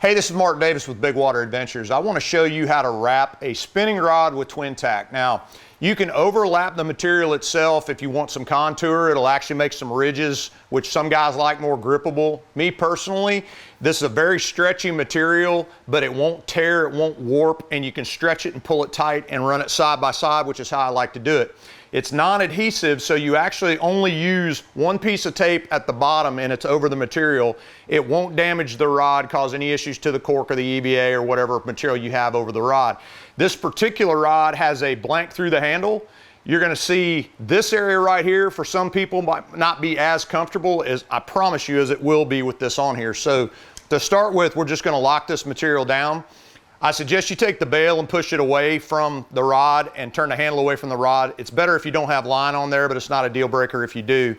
Hey, this is Mark Davis with Big Water Adventures. I want to show you how to wrap a spinning rod with TwinTack. Now, you can overlap the material itself if you want some contour. It'll actually make some ridges, which some guys like more grippable. Me personally, this is a very stretchy material, but it won't tear, it won't warp, and you can stretch it and pull it tight and run it side by side, which is how I like to do it. It's non-adhesive, so you actually only use one piece of tape at the bottom and it's over the material. It won't damage the rod, cause any issues to the cork or the EVA or whatever material you have over the rod. This particular rod has a blank through the handle. You're gonna see this area right here, for some people, might not be as comfortable as I promise you as it will be with this on here. So to start with, we're just gonna lock this material down. I suggest you take the bail and push it away from the rod and turn the handle away from the rod. It's better if you don't have line on there, but it's not a deal breaker if you do.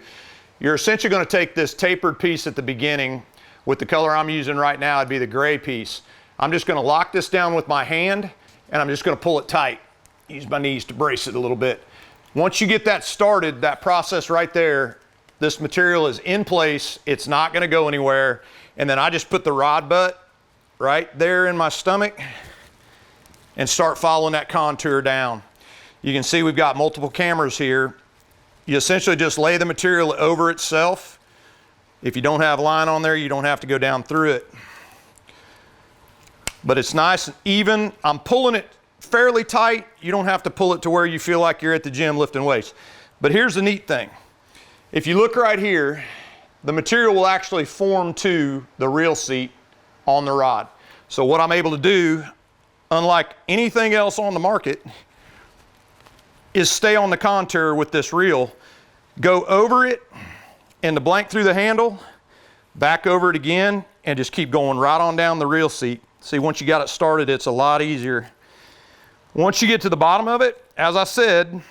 You're essentially going to take this tapered piece at the beginning. With the color I'm using right now, it'd be the gray piece. I'm just going to lock this down with my hand and I'm just going to pull it tight. Use my knees to brace it a little bit. Once you get that started, that process right there, this material is in place. It's not going to go anywhere. And then I just put the rod butt right there in my stomach and start following that contour down. You can see we've got multiple cameras here. You essentially just lay the material over itself. If you don't have line on there, you don't have to go down through it. But it's nice and even. I'm pulling it fairly tight. You don't have to pull it to where you feel like you're at the gym lifting weights. But here's the neat thing. If you look right here, the material will actually form to the reel seat on the rod. So what I'm able to do, unlike anything else on the market, is stay on the contour with this reel, go over it and the blank through the handle, back over it again, and just keep going right on down the reel seat. See, once you got it started, it's a lot easier. Once you get to the bottom of it, as I said,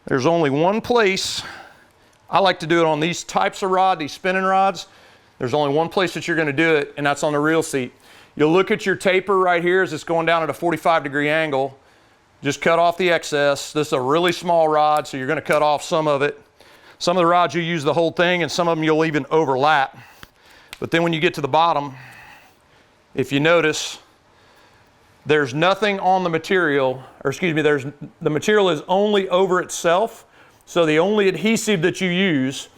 there's only one place. I like to do it on these types of rod, these spinning rods. There's only one place that you're going to do it, and that's on the reel seat. You'll look at your taper right here as it's going down at a 45-degree angle. Just cut off the excess. This is a really small rod, so you're going to cut off some of it. Some of the rods you use the whole thing, and some of them you'll even overlap. But then when you get to the bottom, if you notice, there's nothing on the material, or excuse me, the material is only over itself. So the only adhesive that you use,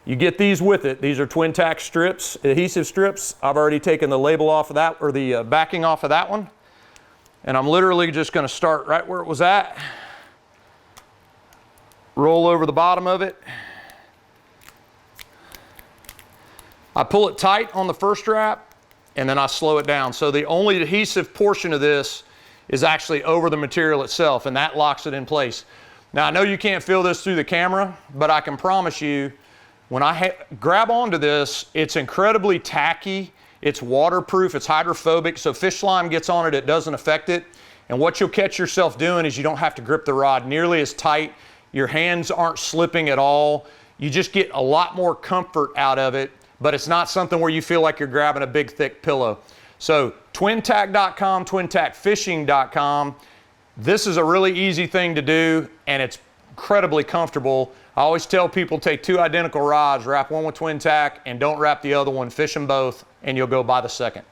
you get these with it. These are TwinTack strips, adhesive strips. I've already taken the label off of that, or the backing off of that one. And I'm literally just going to start right where it was at. Roll over the bottom of it. I pull it tight on the first wrap, and then I slow it down. So the only adhesive portion of this is actually over the material itself, and that locks it in place. Now, I know you can't feel this through the camera, but I can promise you, when I grab onto this, it's incredibly tacky, it's waterproof, it's hydrophobic, so fish slime gets on it, it doesn't affect it. And what you'll catch yourself doing is you don't have to grip the rod nearly as tight, your hands aren't slipping at all, you just get a lot more comfort out of it, but it's not something where you feel like you're grabbing a big thick pillow. So twintack.com, twintackfishing.com, this is a really easy thing to do, and it's incredibly comfortable. I always tell people, take two identical rods, wrap one with TwinTack and don't wrap the other one, fish them both, and you'll go buy the second.